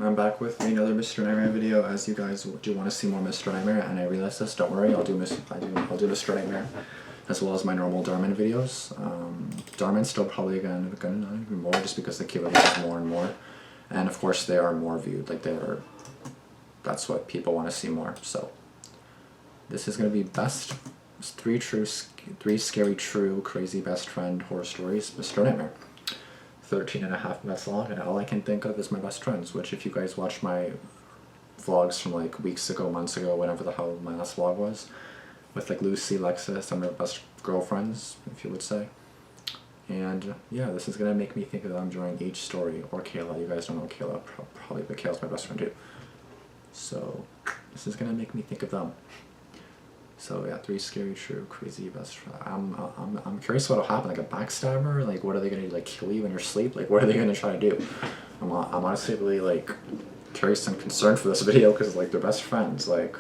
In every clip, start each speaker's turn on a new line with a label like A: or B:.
A: I'm back with another Mr. Nightmare video. As you guys do want to see more Mr. Nightmare, and I realize this, don't worry, I'll do Mr. Nightmare, as well as my normal Dhar Mann videos. Dhar Mann's still probably gonna not even more, just because they keep releasing more and more, and of course they are more viewed. Like that's what people want to see more. So this is gonna be best three scary true crazy best friend horror stories, Mr. Nightmare. 13.5 minutes long, and all I can think of is my best friends, which if you guys watch my vlogs from like weeks ago, months ago, whenever the hell my last vlog was, with like Lucy, Lexus, and my best girlfriends, if you would say. And yeah, this is gonna make me think of them during each story, or Kayla. You guys don't know Kayla, probably, but Kayla's my best friend too. So this is gonna make me think of them. So yeah, 3 scary, true, crazy best friend. I'm curious what'll happen. Like a backstabber? Like what are they gonna do? Like kill you in your sleep? Like what are they gonna try to do? I'm honestly really like curious and concerned for this video because like they're best friends. Like,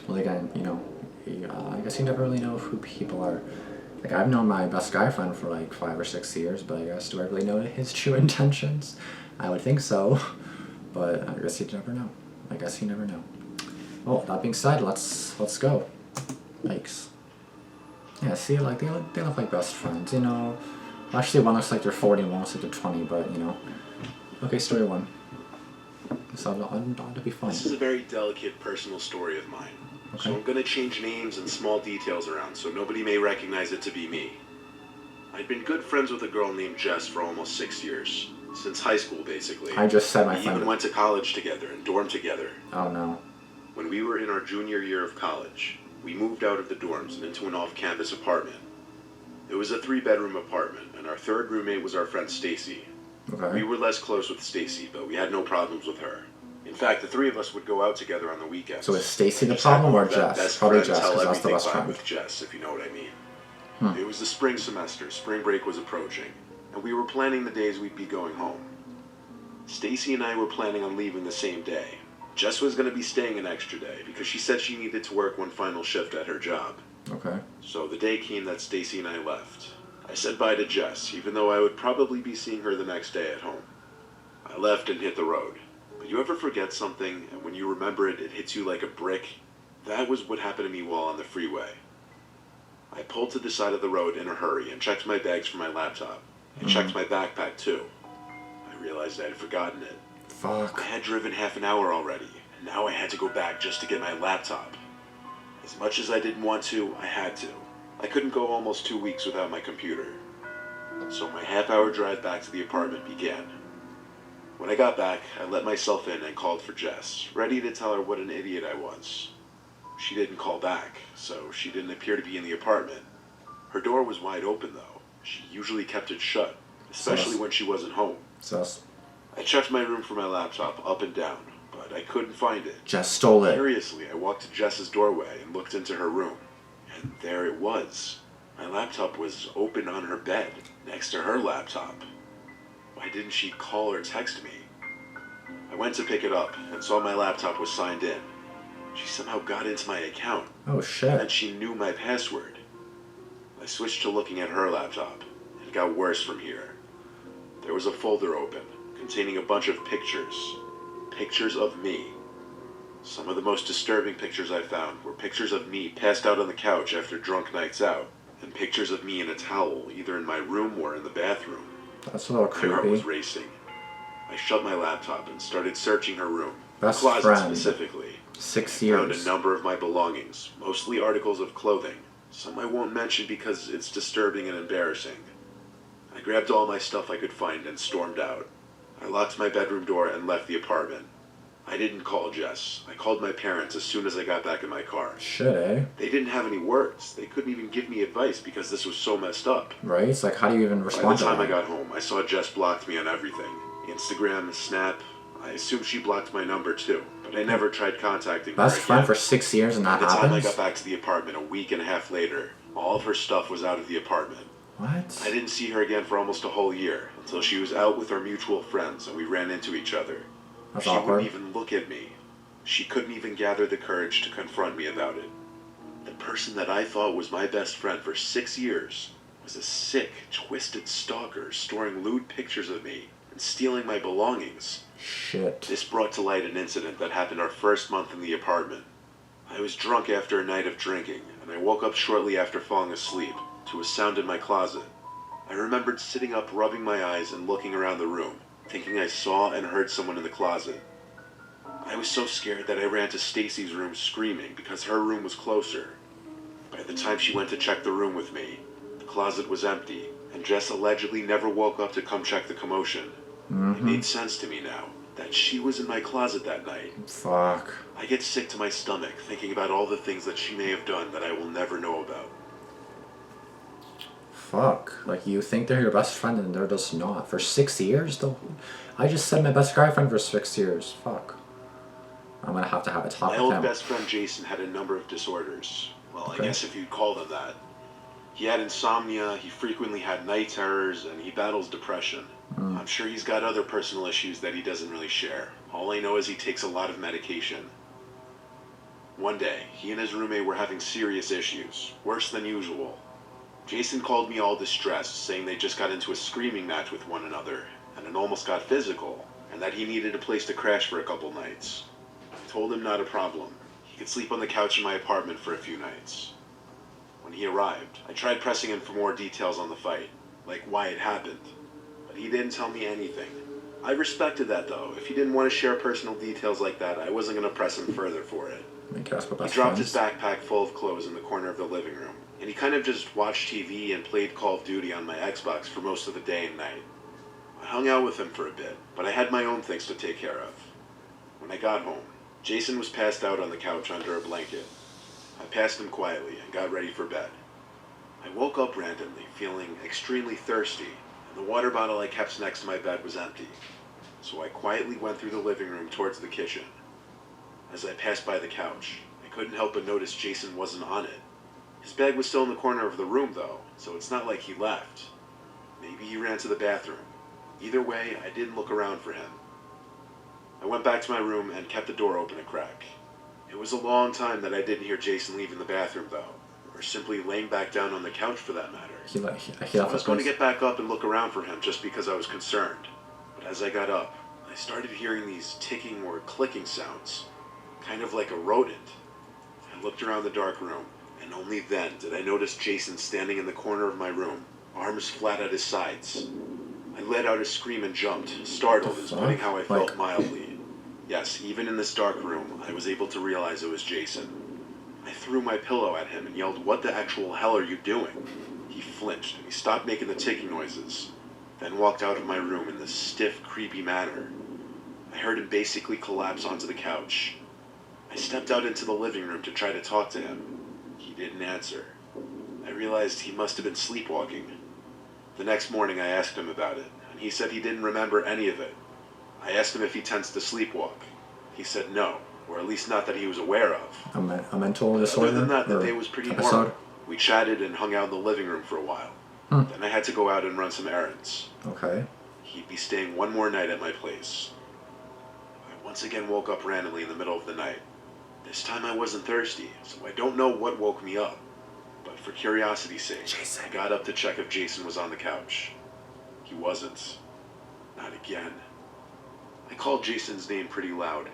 A: well again, you know, I guess you never really know who people are. Like I've known my best guy friend for like 5 or 6 years, but I guess do I really know his true intentions? I would think so, but I guess you never know. I guess you never know. Well, that being said, let's go. Yikes. Yeah, see, like they look like best friends, you know. Actually, one looks like they're 40 and one looks like they're 20, but you know. Okay, story 1. This ought to be fun.
B: This is a very delicate personal story of mine. Okay. So I'm gonna change names and small details around so nobody may recognize it to be me. I'd been good friends with a girl named Jess for almost 6 years. Since high school, basically.
A: I just said my friend.
B: We even went to college together and dormed together.
A: Oh no.
B: When we were in our junior year of college, we moved out of the dorms and into an off-campus apartment. It was a 3-bedroom apartment, and our third roommate was our friend Stacy.
A: Okay.
B: We were less close with Stacy, but we had no problems with her. In fact, the 3 of us would go out together on the weekends.
A: So is Stacy the problem or Jess? Probably Jess, because that's the best friend.
B: With Jess, if you know what I mean. It was the spring semester. Spring break was approaching, and we were planning the days we'd be going home. Stacy and I were planning on leaving the same day. Jess was going to be staying an extra day because she said she needed to work one final shift at her job.
A: Okay.
B: So the day came that Stacy and I left. I said bye to Jess, even though I would probably be seeing her the next day at home. I left and hit the road. But you ever forget something, and when you remember it, it hits you like a brick? That was what happened to me while on the freeway. I pulled to the side of the road in a hurry and checked my bags for my laptop. I checked my backpack too. I realized I had forgotten it.
A: Fuck.
B: I had driven half an hour already, and now I had to go back just to get my laptop. As much as I didn't want to, I had to. I couldn't go almost 2 weeks without my computer. So my half-hour drive back to the apartment began. When I got back, I let myself in and called for Jess, ready to tell her what an idiot I was. She didn't call back, so she didn't appear to be in the apartment. Her door was wide open, though. She usually kept it shut, especially when she wasn't home.
A: Sus.
B: I checked my room for my laptop up and down, but I couldn't find it.
A: Jess stole it.
B: Curiously, I walked to Jess's doorway and looked into her room. And there it was. My laptop was open on her bed, next to her laptop. Why didn't she call or text me? I went to pick it up and saw my laptop was signed in. She somehow got into my account.
A: Oh shit.
B: And she knew my password. I switched to looking at her laptop. It got worse from here. There was a folder open, containing a bunch of pictures. Pictures of me. Some of the most disturbing pictures I found were pictures of me passed out on the couch after drunk nights out, and pictures of me in a towel, either in my room or in the bathroom.
A: That's a little creepy.
B: My heart was racing. I shut my laptop and started searching her room.
A: Best
B: closet
A: friend.
B: Specifically.
A: 6
B: I
A: years.
B: found a number of my belongings, mostly articles of clothing. Some I won't mention because it's disturbing and embarrassing. I grabbed all my stuff I could find and stormed out. I locked my bedroom door and left the apartment. I didn't call Jess. I called my parents as soon as I got back in my car.
A: Shit, eh?
B: They didn't have any words. They couldn't even give me advice because this was so messed up.
A: Right? It's like, how do you even respond to that?
B: By the time I got home, I saw Jess blocked me on everything. Instagram, Snap. I assumed she blocked my number too, but I never tried contacting her again.
A: Best friend for 6 years and that happens?
B: By the time I got back to the apartment a week and a half later, all of her stuff was out of the apartment.
A: What?
B: I didn't see her again for almost a whole year, until she was out with our mutual friends and we ran into each other.
A: That's
B: she
A: awkward.
B: wouldn't even look at me. She couldn't even gather the courage to confront me about it. The person that I thought was my best friend for 6 years was a sick, twisted stalker storing lewd pictures of me and stealing my belongings.
A: Shit.
B: This brought to light an incident that happened our first month in the apartment. I was drunk after a night of drinking, and I woke up shortly after falling asleep to a sound in my closet. I remembered sitting up, rubbing my eyes, and looking around the room, thinking I saw and heard someone in the closet. I was so scared that I ran to Stacy's room screaming because her room was closer. By the time she went to check the room with me, the closet was empty, and Jess allegedly never woke up to come check the commotion. It made sense to me now that she was in my closet that night.
A: Fuck.
B: I get sick to my stomach thinking about all the things that she may have done that I will never know about.
A: Fuck. Like, you think they're your best friend and they're just not. For 6 years, though? I just said my best guy friend for 6 years. Fuck. I'm gonna have to have a talk
B: My
A: with
B: old
A: him.
B: best friend Jason had a number of disorders. Well,
A: Okay.
B: I guess if you'd call them that. He had insomnia, he frequently had night terrors, and he battles depression. I'm sure he's got other personal issues that he doesn't really share. All I know is he takes a lot of medication. One day, he and his roommate were having serious issues, worse than usual. Jason called me all distressed, saying they just got into a screaming match with one another, and it almost got physical, and that he needed a place to crash for a couple nights. I told him not a problem. He could sleep on the couch in my apartment for a few nights. When he arrived, I tried pressing him for more details on the fight, like why it happened, but he didn't tell me anything. I respected that though. If he didn't want to share personal details like that, I wasn't going to press him further for it.
A: He
B: dropped his backpack full of clothes in the corner of the living room, and he kind of just watched TV and played Call of Duty on my Xbox for most of the day and night. I hung out with him for a bit, but I had my own things to take care of. When I got home, Jason was passed out on the couch under a blanket. I passed him quietly and got ready for bed. I woke up randomly, feeling extremely thirsty, and the water bottle I kept next to my bed was empty. So I quietly went through the living room towards the kitchen. As I passed by the couch, I couldn't help but notice Jason wasn't on it. His bag was still in the corner of the room though, so it's not like he left. Maybe he ran to the bathroom. Either way, I didn't look around for him. I went back to my room and kept the door open a crack. It was a long time that I didn't hear Jason leave in the bathroom though, or simply laying back down on the couch for that matter.
A: So
B: I was going to get back up and look around for him just because I was concerned. But as I got up, I started hearing these ticking or clicking sounds, kind of like a rodent. I looked around the dark room, and only then did I notice Jason standing in the corner of my room, arms flat at his sides. I let out a scream and jumped, startled and noting how I felt mildly. Yes, even in this dark room, I was able to realize it was Jason. I threw my pillow at him and yelled, "What the actual hell are you doing?" He flinched and he stopped making the ticking noises, then walked out of my room in this stiff, creepy manner. I heard him basically collapse onto the couch. I stepped out into the living room to try to talk to him. He didn't answer. I realized he must have been sleepwalking. The next morning I asked him about it, and he said he didn't remember any of it. I asked him if he tends to sleepwalk. He said no, or at least not that he was aware of.
A: A mental disorder?
B: Other than that, the day was pretty normal. We chatted and hung out in the living room for a while. Then I had to go out and run some errands.
A: Okay.
B: He'd be staying one more night at my place. I once again woke up randomly in the middle of the night. This time I wasn't thirsty, so I don't know what woke me up. But for curiosity's sake,
A: Jason.
B: I got up to check if Jason was on the couch. He wasn't. Not again. I called Jason's name pretty loud.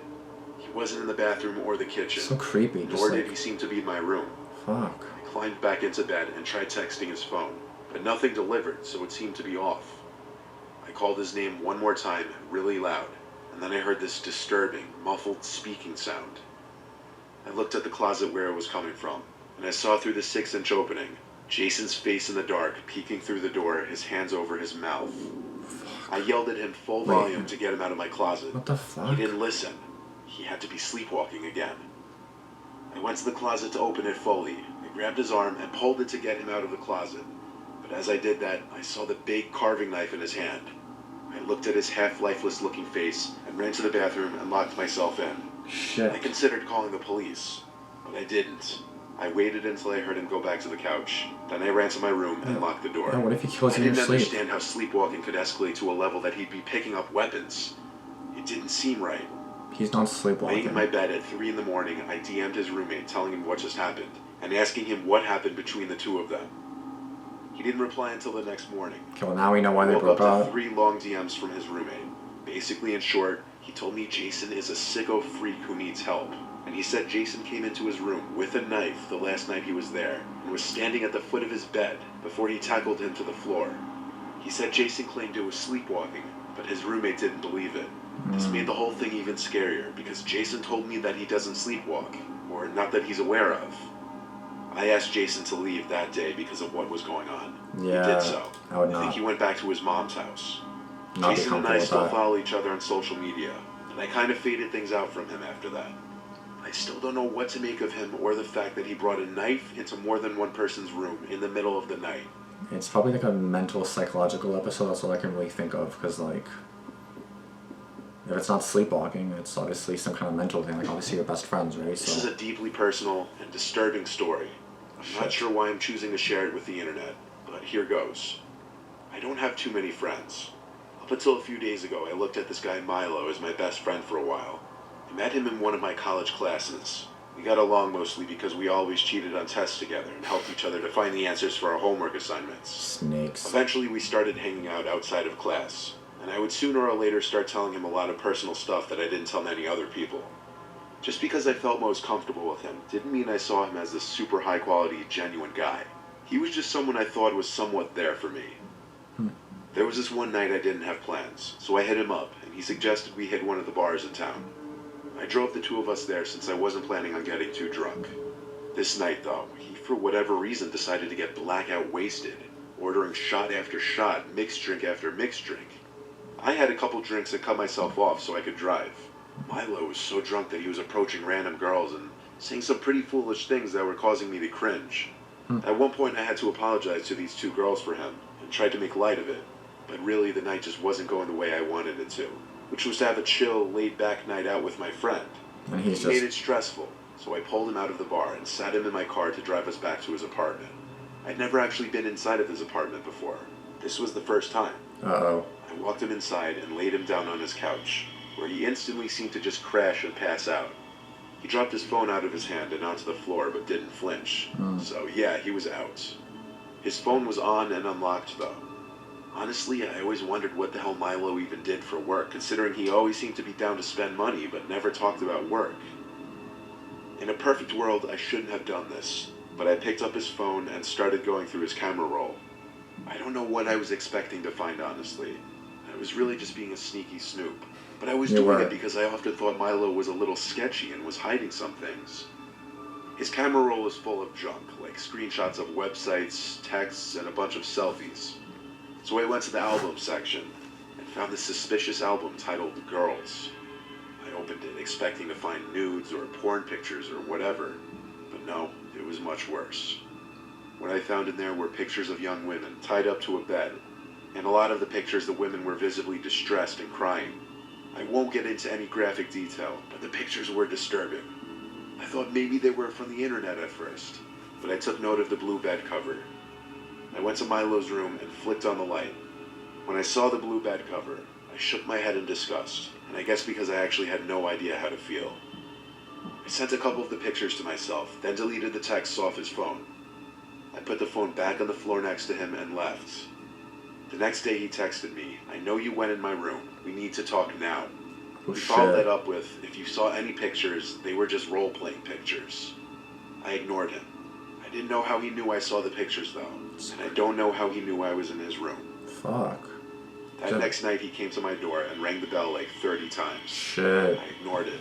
B: He wasn't in the bathroom or the kitchen.
A: So creepy.
B: Nor did he seem to be in my room.
A: Fuck.
B: I climbed back into bed and tried texting his phone, but nothing delivered, so it seemed to be off. I called his name one more time, really loud, and then I heard this disturbing, muffled speaking sound. I looked at the closet where it was coming from, and I saw through the 6-inch opening, Jason's face in the dark, peeking through the door, his hands over his mouth. I yelled at him full volume to get him out of my closet.
A: What the fuck?
B: He didn't listen. He had to be sleepwalking again. I went to the closet to open it fully. I grabbed his arm and pulled it to get him out of the closet. But as I did that, I saw the big carving knife in his hand. I looked at his half-lifeless looking face and ran to the bathroom and locked myself in.
A: Shit.
B: I considered calling the police, but I didn't. I waited until I heard him go back to the couch. Then I ran to my room and locked the door.
A: Yeah, what if he kills you in your sleep?
B: I didn't understand how sleepwalking could escalate to a level that he'd be picking up weapons. It didn't seem right.
A: He's not sleepwalking.
B: Laying in my bed at 3 in the morning, I DM'd his roommate telling him what just happened and asking him what happened between the two of them. He didn't reply until the next morning.
A: Okay, well now we know why
B: I
A: they
B: woke
A: broke
B: up to
A: up.
B: 3 long DMs from his roommate. Basically, in short, he told me Jason is a sicko freak who needs help. And he said Jason came into his room with a knife the last night he was there and was standing at the foot of his bed before he tackled him to the floor. He said Jason claimed it was sleepwalking, but his roommate didn't believe it. This made the whole thing even scarier because Jason told me that he doesn't sleepwalk, or not that he's aware of. I asked Jason to leave that day because of what was going on.
A: Yeah,
B: He did so.
A: I would
B: I think
A: not.
B: he went back to his mom's house.
A: Not be
B: Jason and
A: comfortable
B: I
A: with
B: still
A: that.
B: follow each other on social media, and I kind of faded things out from him after that. I still don't know what to make of him or the fact that he brought a knife into more than one person's room in the middle of the night.
A: It's probably like a mental, psychological episode. That's all I can really think of. Because, like, if it's not sleepwalking, it's obviously some kind of mental thing. Like, obviously, you're best friends, right?
B: This is
A: So,
B: a deeply personal and disturbing story. I'm not sure why I'm choosing to share it with the internet, but here goes. I don't have too many friends. Up until a few days ago, I looked at this guy Milo as my best friend for a while. I met him in one of my college classes. We got along mostly because we always cheated on tests together and helped each other to find the answers for our homework assignments.
A: snakes.
B: Eventually, we started hanging out outside of class, and I would sooner or later start telling him a lot of personal stuff that I didn't tell many other people. Just because I felt most comfortable with him didn't mean I saw him as this super high quality, genuine guy. He was just someone I thought was somewhat there for me. There was this one night I didn't have plans, so I hit him up, and he suggested we hit one of the bars in town. I drove the two of us there since I wasn't planning on getting too drunk. This night, though, he for whatever reason decided to get blackout wasted, ordering shot after shot, mixed drink after mixed drink. I had a couple drinks and cut myself off so I could drive. Milo was so drunk that he was approaching random girls and saying some pretty foolish things that were causing me to cringe. At one point I had to apologize to these two girls for him and tried to make light of it, but really the night just wasn't going the way I wanted it to, which was to have a chill, laid-back night out with my friend.
A: And he's
B: He made
A: just...
B: it stressful, so I pulled him out of the bar and sat him in my car to drive us back to his apartment. I'd never actually been inside of his apartment before. This was the first time.
A: Uh-oh.
B: I walked him inside and laid him down on his couch, where he instantly seemed to just crash and pass out. He dropped his phone out of his hand and onto the floor, but didn't flinch. So yeah, he was out. His phone was on and unlocked, though. Honestly, I always wondered what the hell Milo even did for work, considering he always seemed to be down to spend money, but never talked about work. In a perfect world, I shouldn't have done this, but I picked up his phone and started going through his camera roll. I don't know what I was expecting to find, honestly. I was really just being a sneaky snoop. But I was doing it because I often thought Milo was a little sketchy and was hiding some things. His camera roll was full of junk, like screenshots of websites, texts, and a bunch of selfies. So I went to the album section and found this suspicious album titled Girls. I opened it expecting to find nudes or porn pictures or whatever, but no, it was much worse. What I found in there were pictures of young women tied up to a bed, and a lot of the pictures the women were visibly distressed and crying. I won't get into any graphic detail, but the pictures were disturbing. I thought maybe they were from the internet at first, but I took note of the blue bed cover. I went to Milo's room and flicked on the light. When I saw the blue bed cover, I shook my head in disgust, and I guess because I actually had no idea how to feel. I sent a couple of the pictures to myself, then deleted the texts off his phone. I put the phone back on the floor next to him and left. The next day he texted me, "I know you went in my room. We need to talk now."
A: Oh,
B: He followed
A: shit.
B: that up with, "If you saw any pictures, they were just role-playing pictures." I ignored him. I didn't know how he knew I saw the pictures, though, and I don't know how he knew I was in his room.
A: Fuck.
B: That next night he came to my door and rang the bell like 30 times.
A: Shit.
B: I ignored it.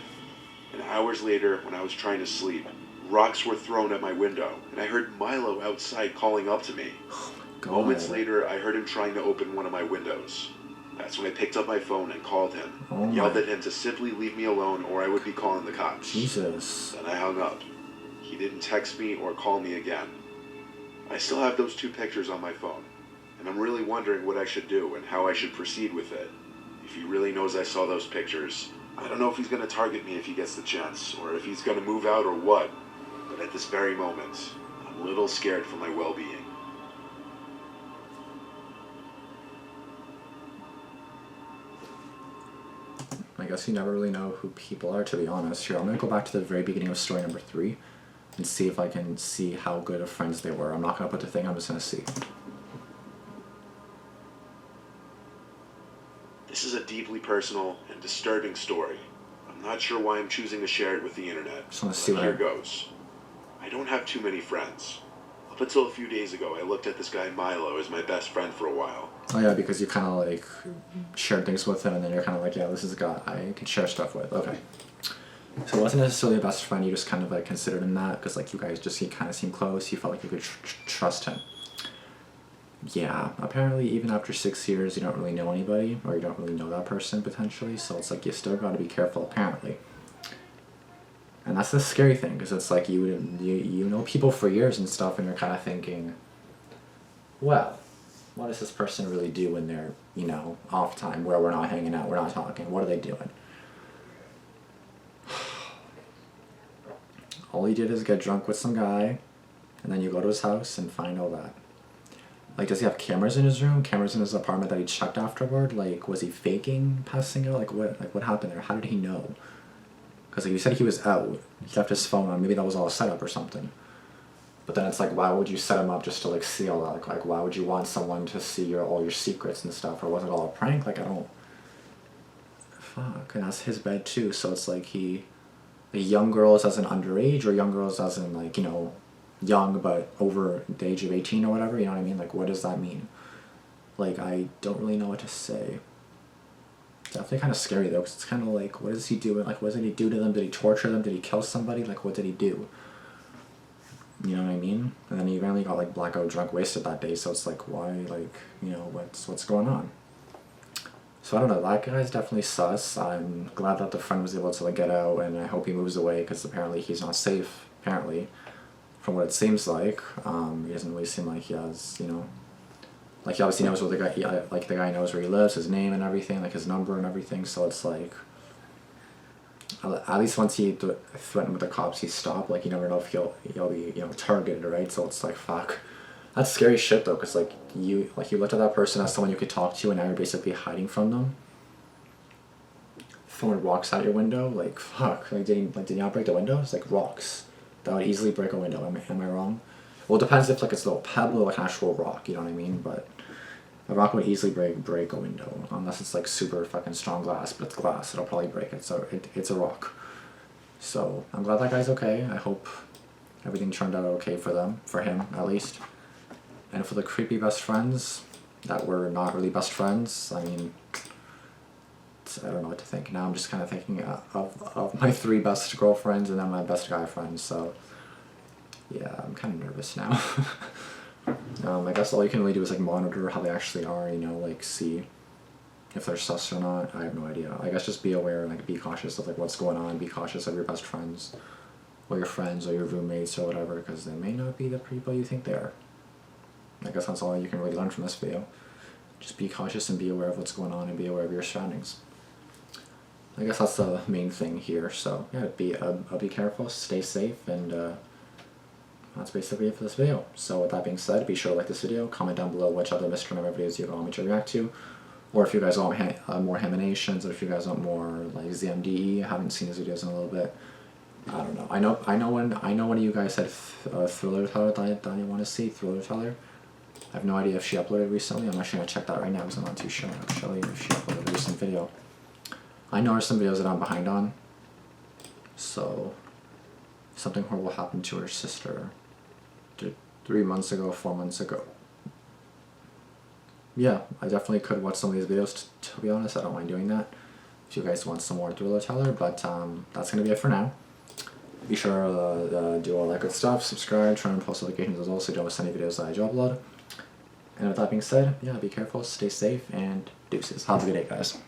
B: And hours later, when I was trying to sleep, rocks were thrown at my window, and I heard Milo outside calling up to me.
A: God.
B: Moments later, I heard him trying to open one of my windows. That's when I picked up my phone and called him.
A: Oh
B: Yelled
A: my-
B: at him to simply leave me alone or I would be calling the cops.
A: Jesus.
B: Then I hung up. He didn't text me or call me again. I still have those two pictures on my phone, and I'm really wondering what I should do and how I should proceed with it. If he really knows I saw those pictures, I don't know if he's going to target me if he gets the chance, or if he's going to move out or what, but at this very moment, I'm a little scared for my well-being.
A: I guess you never really know who people are, to be honest. Here, I'm gonna go back to the very beginning of story number 3 and see if I can see how good of friends they were. I'm not gonna put the thing, I'm just gonna see.
B: This is a deeply personal and disturbing story. I'm not sure why I'm choosing to share it with the internet,
A: Just wanna
B: but
A: see what
B: here goes. I don't have too many friends. Up until a few days ago, I looked at this guy Milo as my best friend for a while.
A: Oh yeah, because you kind of like shared things with him, and then you're kind of like, yeah, this is a guy I can share stuff with. Okay. So it wasn't necessarily a best friend. You just kind of like considered him that because like you guys just kind of seemed close. You felt like you could trust him. Yeah. Apparently, even after 6 years, you don't really know anybody, or you don't really know that person potentially. So it's like you still got to be careful. Apparently. And that's the scary thing, because it's like you know people for years and stuff, and you're kind of thinking, well, what does this person really do when they're, you know, off time, where we're not hanging out, we're not talking? What are they doing? All he did is get drunk with some guy, and then you go to his house and find all that. Like, does he have cameras in his room? Cameras in his apartment that he checked afterward? Like, was he faking passing out? Like, what happened there? How did he know? Because like you said he was out. He left his phone on. Maybe that was all a setup or something. But then it's like, why would you set him up just to like see all that? Like why would you want someone to see all your secrets and stuff? Or was it all a prank? Like, I don't... Fuck. And that's his bed too. So it's like the young girls as an underage, or young girls as in like, you know, young but over the age of 18 or whatever, you know what I mean? Like, what does that mean? Like, I don't really know what to say. It's definitely kind of scary though, because it's kind of like, what is he doing? Like, what did he do to them? Did he torture them? Did he kill somebody? Like, what did he do? You know what I mean? And then he apparently got like blackout drunk, wasted that day, so it's like, why, like, you know, what's going on? So I don't know, that guy's definitely sus. I'm glad that the friend was able to like get out, and I hope he moves away, because apparently he's not safe, apparently, from what it seems like. He doesn't really seem like he has, you know, like he obviously knows where the guy, like the guy knows where he lives, his name and everything, like his number and everything, so it's like, at least once he threatened with the cops, he stopped. Like, you never know if he'll be, you know, targeted, right? So it's like, fuck. That's scary shit though, because like you looked at that person as someone you could talk to, and now you're basically hiding from them. Throwing rocks out your window, like fuck. Like did you not break the window? It's like rocks that would easily break a window. Am I wrong? Well, it depends if like it's a little pebble or like an actual rock. You know what I mean? But a rock would easily break a window, unless it's like super fucking strong glass. But it's glass, it'll probably break it. So it's a rock. So I'm glad that guy's okay. I hope everything turned out okay for him at least. And for the creepy best friends that were not really best friends, I mean, I don't know what to think. Now I'm just kind of thinking of my 3 best girlfriends and then my best guy friends. So yeah, I'm kind of nervous now. I guess all you can really do is like monitor how they actually are, you know, like see if they're sus or not. I have no idea. I guess just be aware, like be cautious of like what's going on. Be cautious of your best friends or your friends or your roommates or whatever, because they may not be the people you think they are. I guess that's all you can really learn from this video. Just be cautious and be aware of what's going on and be aware of your surroundings. I guess that's the main thing here. So yeah, be careful, stay safe, and that's basically it for this video. So with that being said, be sure to like this video, comment down below which other Mr. Nightmare videos you want me to react to, or if you guys want more Haminations, or if you guys want more like ZMDE. I haven't seen his videos in a little bit. I don't know. I know one of you guys said Thriller Teller that you want to see, Thriller Teller. I have no idea if she uploaded recently. I'm actually going to check that right now because I'm not too sure actually if she uploaded a recent video. I know there's some videos that I'm behind on. So, something horrible happened to her sister 3 months ago, 4 months ago. Yeah, I definitely could watch some of these videos, to be honest. I don't mind doing that if you guys want some more Thriller Teller, but that's going to be it for now. Be sure to do all that good stuff, subscribe, turn on post notifications as well so you don't miss any videos that I do upload. And with that being said, yeah, be careful, stay safe, and deuces. Have a good day, guys.